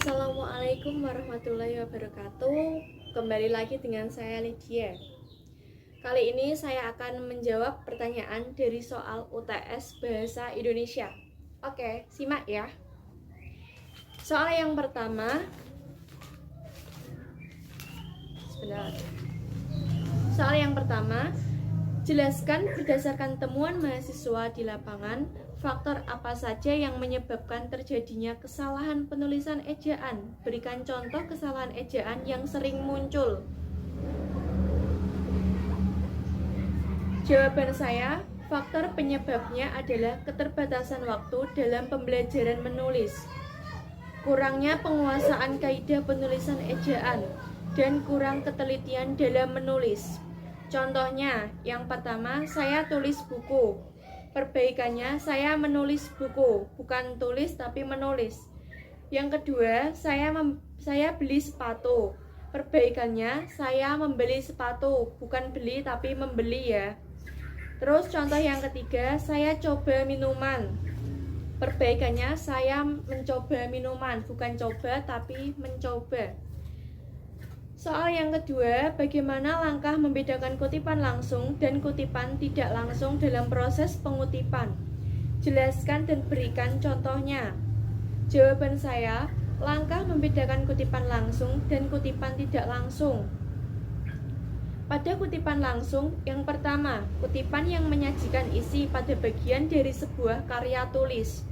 Assalamualaikum warahmatullahi wabarakatuh. Kembali lagi dengan saya Lydia. Kali ini saya akan menjawab pertanyaan dari soal UTS Bahasa Indonesia. Oke, simak ya. Soal yang pertama. Soal yang pertama, jelaskan berdasarkan temuan mahasiswa di lapangan, faktor apa saja yang menyebabkan terjadinya kesalahan penulisan ejaan. Berikan contoh kesalahan ejaan yang sering muncul. Jawaban saya, faktor penyebabnya adalah keterbatasan waktu dalam pembelajaran menulis, kurangnya penguasaan kaidah penulisan ejaan, dan kurang ketelitian dalam menulis. Contohnya, yang pertama, saya tulis buku. Perbaikannya, saya menulis buku, bukan tulis tapi menulis. Yang kedua, saya beli sepatu. Perbaikannya, saya membeli sepatu, bukan beli tapi membeli ya. Terus contoh yang ketiga, saya coba minuman. Perbaikannya, saya mencoba minuman, bukan coba tapi mencoba. Soal yang kedua, bagaimana langkah membedakan kutipan langsung dan kutipan tidak langsung dalam proses pengutipan? Jelaskan dan berikan contohnya. Jawaban saya, langkah membedakan kutipan langsung dan kutipan tidak langsung. Pada kutipan langsung, yang pertama, kutipan yang menyajikan isi pada bagian dari sebuah karya tulis.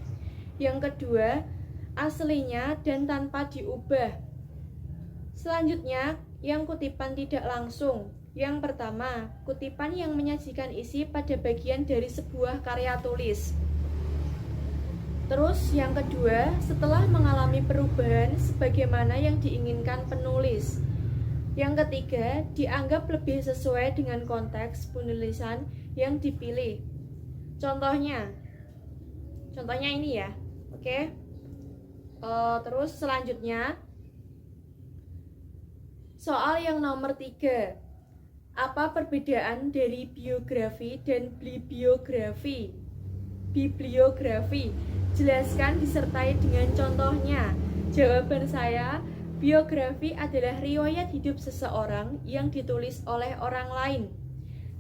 Yang kedua, aslinya dan tanpa diubah. Selanjutnya, yang kutipan tidak langsung. Yang pertama, kutipan yang menyajikan isi pada bagian dari sebuah karya tulis. Terus yang kedua, setelah mengalami perubahan sebagaimana yang diinginkan penulis. Yang ketiga, dianggap lebih sesuai dengan konteks penulisan yang dipilih. Contohnya ini ya, oke. Terus selanjutnya, soal yang nomor 3. Apa perbedaan dari biografi dan bibliografi? Jelaskan disertai dengan contohnya. Jawaban saya, biografi adalah riwayat hidup seseorang yang ditulis oleh orang lain.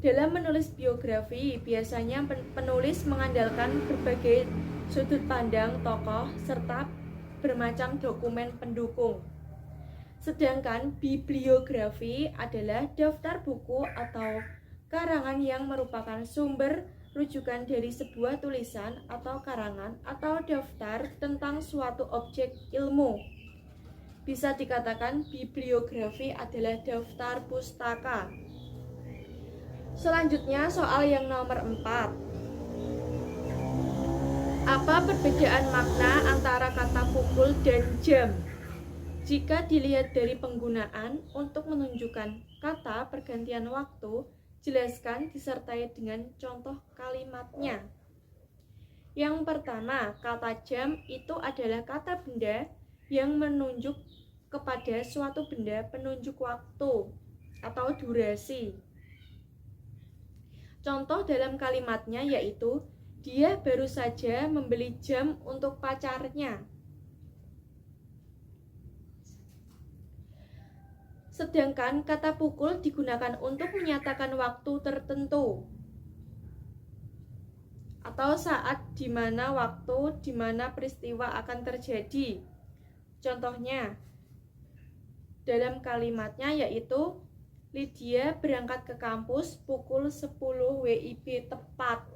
Dalam menulis biografi, biasanya penulis mengandalkan berbagai sudut pandang tokoh serta bermacam dokumen pendukung. Sedangkan bibliografi adalah daftar buku atau karangan yang merupakan sumber rujukan dari sebuah tulisan atau karangan atau daftar tentang suatu objek ilmu. Bisa dikatakan bibliografi adalah daftar pustaka. Selanjutnya soal yang nomor 4. Apa perbedaan makna antara kata pukul dan jam? Jika dilihat dari penggunaan untuk menunjukkan kata pergantian waktu, jelaskan disertai dengan contoh kalimatnya. Yang pertama, kata jam itu adalah kata benda yang menunjuk kepada suatu benda penunjuk waktu atau durasi. Contoh dalam kalimatnya yaitu, dia baru saja membeli jam untuk pacarnya. Sedangkan kata pukul digunakan untuk menyatakan waktu tertentu atau saat di mana waktu di mana peristiwa akan terjadi. Contohnya dalam kalimatnya yaitu, Lydia berangkat ke kampus pukul 10 WIB tepat.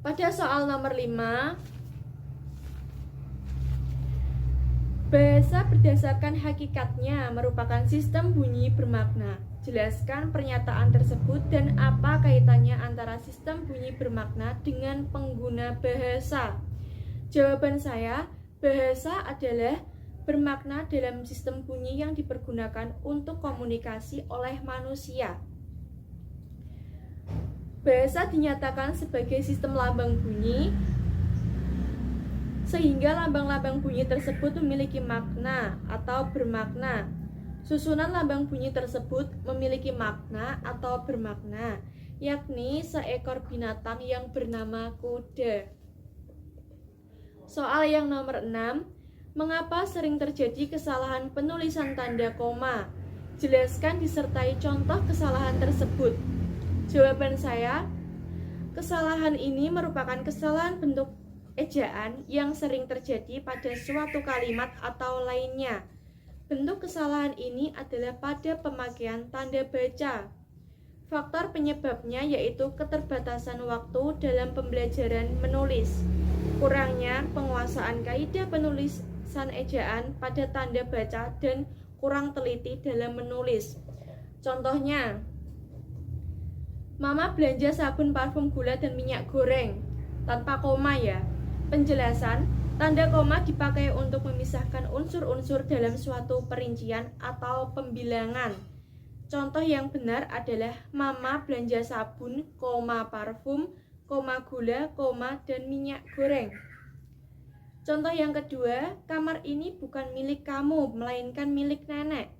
Pada soal nomor 5, bahasa berdasarkan hakikatnya merupakan sistem bunyi bermakna. Jelaskan pernyataan tersebut dan apa kaitannya antara sistem bunyi bermakna dengan pengguna bahasa. Jawaban saya, bahasa adalah bermakna dalam sistem bunyi yang dipergunakan untuk komunikasi oleh manusia. Bahasa dinyatakan sebagai sistem lambang bunyi, sehingga lambang-lambang bunyi tersebut memiliki makna atau bermakna. Susunan lambang bunyi tersebut memiliki makna atau bermakna, yakni seekor binatang yang bernama kuda. Soal yang nomor 6, Mengapa sering terjadi kesalahan penulisan tanda koma? Jelaskan disertai contoh kesalahan tersebut. Jawaban saya, kesalahan ini merupakan kesalahan bentuk ejaan yang sering terjadi pada suatu kalimat atau lainnya. Bentuk kesalahan ini adalah pada pemakaian tanda baca. Faktor penyebabnya yaitu keterbatasan waktu dalam pembelajaran menulis, kurangnya penguasaan kaidah penulisan ejaan pada tanda baca, dan kurang teliti dalam menulis. Contohnya, Mama belanja sabun, parfum, gula, dan minyak goreng. Tanpa koma ya. Penjelasan, tanda koma dipakai untuk memisahkan unsur-unsur dalam suatu perincian atau pembilangan. Contoh yang benar adalah Mama belanja sabun, parfum, gula, dan minyak goreng. Contoh yang kedua, kamar ini bukan milik kamu, melainkan milik nenek.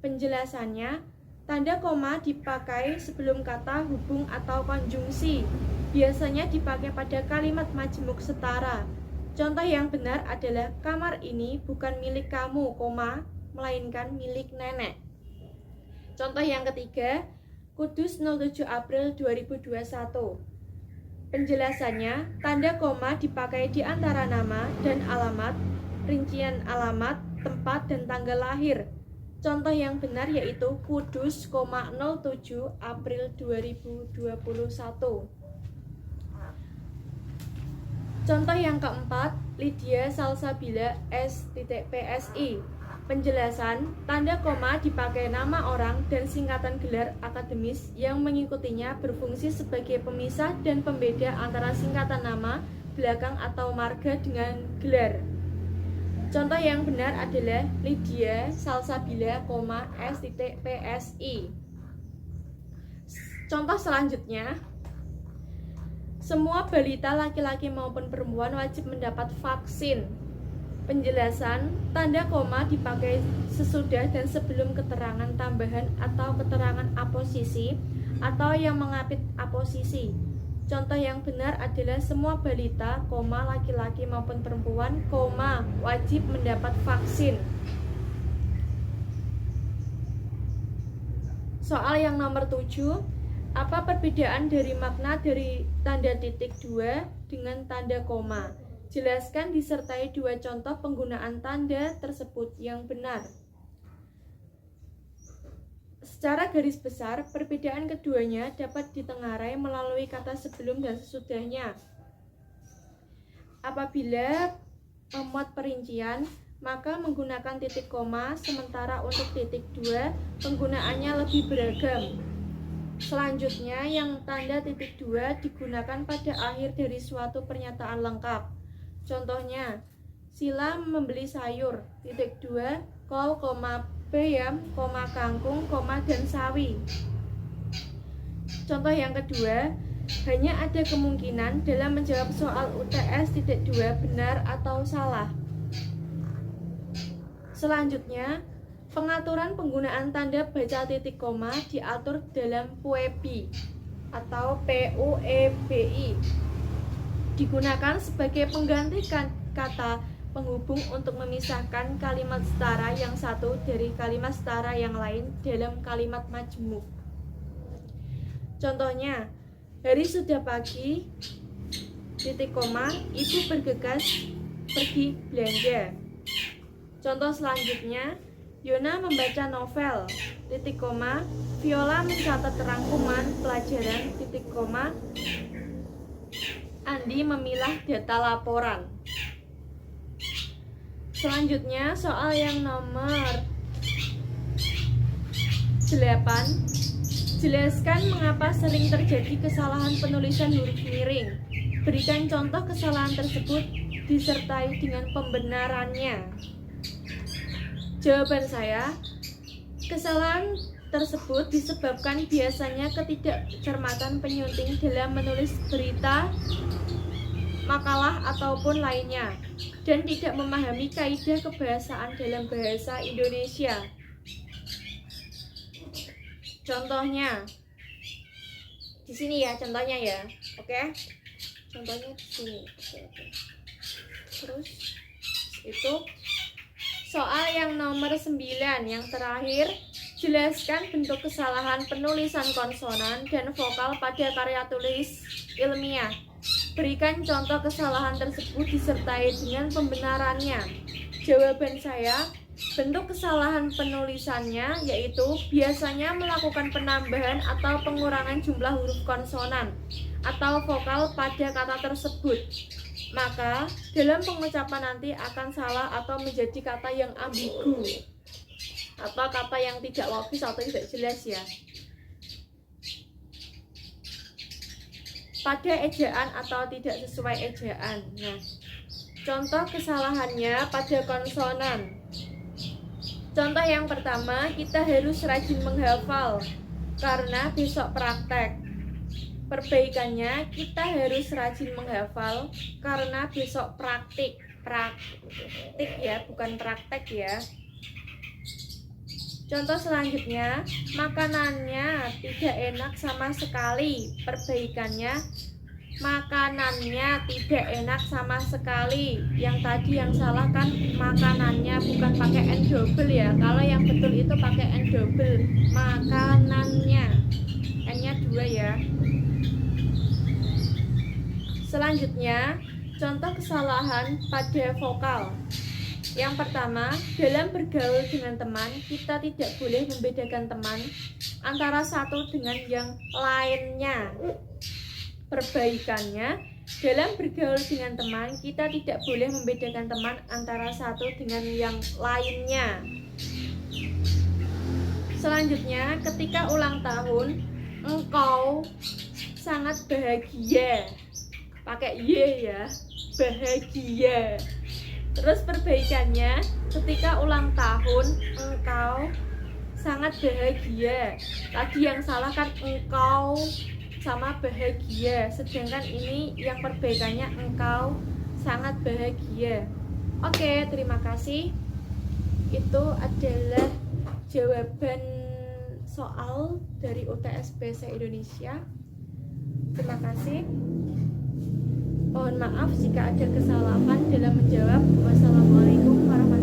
Penjelasannya, tanda koma dipakai sebelum kata hubung atau konjungsi. Biasanya dipakai pada kalimat majemuk setara. Contoh yang benar adalah kamar ini bukan milik kamu, melainkan milik nenek. Contoh yang ketiga, Kudus 07 April 2021. Penjelasannya, tanda koma dipakai di antara nama dan alamat, rincian alamat, tempat, dan tanggal lahir. Contoh yang benar yaitu Kudus, 07 April 2021. Contoh yang keempat, Lydia Salsabila S.PSI. Penjelasan, tanda koma dipakai nama orang dan singkatan gelar akademis yang mengikutinya berfungsi sebagai pemisah dan pembeda antara singkatan nama, belakang, atau marga dengan gelar. Contoh yang benar adalah Lydia Salsabila, S.PSI. Contoh selanjutnya, semua balita laki-laki maupun perempuan wajib mendapat vaksin. Penjelasan, tanda koma dipakai sesudah dan sebelum keterangan tambahan atau keterangan aposisi atau yang mengapit aposisi. Contoh yang benar adalah semua balita, laki-laki maupun perempuan, wajib mendapat vaksin. Soal yang nomor 7, apa perbedaan dari makna dari tanda titik 2 dengan tanda koma? Jelaskan disertai dua contoh penggunaan tanda tersebut yang benar. Secara garis besar, perbedaan keduanya dapat ditengarai melalui kata sebelum dan sesudahnya. Apabila memuat perincian, maka menggunakan titik koma, sementara untuk titik 2 penggunaannya lebih beragam. Selanjutnya, yang tanda titik 2 digunakan pada akhir dari suatu pernyataan lengkap. Contohnya, Sila membeli sayur, titik 2, kol, bayam, kangkung, dan sawi. Contoh yang kedua, hanya ada kemungkinan dalam menjawab soal UTS titik 2 benar atau salah. Selanjutnya, pengaturan penggunaan tanda baca titik koma diatur dalam PUEBI atau PUEBI. Digunakan sebagai pengganti kata penghubung untuk memisahkan kalimat setara yang satu dari kalimat setara yang lain dalam kalimat majemuk. Contohnya, hari sudah pagi, titik koma, ibu bergegas pergi belanja. Contoh selanjutnya, Yona membaca novel, titik koma, Viola mencatat rangkuman pelajaran, titik koma, Andi memilah data laporan. Selanjutnya, soal yang nomor 8. Jelaskan mengapa sering terjadi kesalahan penulisan huruf miring. Berikan contoh kesalahan tersebut disertai dengan pembenarannya. Jawaban saya, kesalahan tersebut disebabkan biasanya ketidakcermatan penyunting dalam menulis berita, makalah, ataupun lainnya, dan tidak memahami kaidah kebahasaan dalam bahasa Indonesia. Contohnya, di sini ya, contohnya ya, oke? Contohnya di sini. Oke. Terus Itu soal yang nomor 9 yang terakhir. Jelaskan bentuk kesalahan penulisan konsonan dan vokal pada karya tulis ilmiah. Berikan contoh kesalahan tersebut disertai dengan pembenarannya. Jawaban saya, bentuk kesalahan penulisannya yaitu biasanya melakukan penambahan atau pengurangan jumlah huruf konsonan atau vokal pada kata tersebut. Maka dalam pengucapan nanti akan salah atau menjadi kata yang ambigu atau kata yang tidak logis atau tidak jelas ya. Pada ejaan atau tidak sesuai ejaan. Nah, contoh kesalahannya pada konsonan. Contoh yang pertama, kita harus rajin menghafal karena besok praktek. Perbaikannya, kita harus rajin menghafal karena besok praktik. Praktik ya, bukan praktek ya. Contoh selanjutnya, makanannya tidak enak sama sekali. Perbaikannya, makanannya tidak enak sama sekali. Yang tadi yang salah kan makanannya, bukan pakai n double ya. Kalau yang betul itu pakai n double. Makanannya, n-nya 2 ya. Selanjutnya, contoh kesalahan pada vokal. Yang pertama, dalam bergaul dengan teman, kita tidak boleh membedakan teman antara satu dengan yang lainnya. Perbaikannya, dalam bergaul dengan teman, kita tidak boleh membedakan teman antara satu dengan yang lainnya. Selanjutnya, ketika ulang tahun, engkau sangat bahagia. Pakai y ya, bahagia. Terus perbaikannya, ketika ulang tahun engkau sangat bahagia. Tadi yang salah kan engkau sama bahagia, sedangkan ini yang perbaikannya engkau sangat bahagia. Oke, terima kasih. Itu adalah jawaban soal dari UTS Bahasa Indonesia. Terima kasih. Mohon maaf jika ada kesalahan dalam menjawab. Wassalamualaikum warahmatullahi wabarakatuh.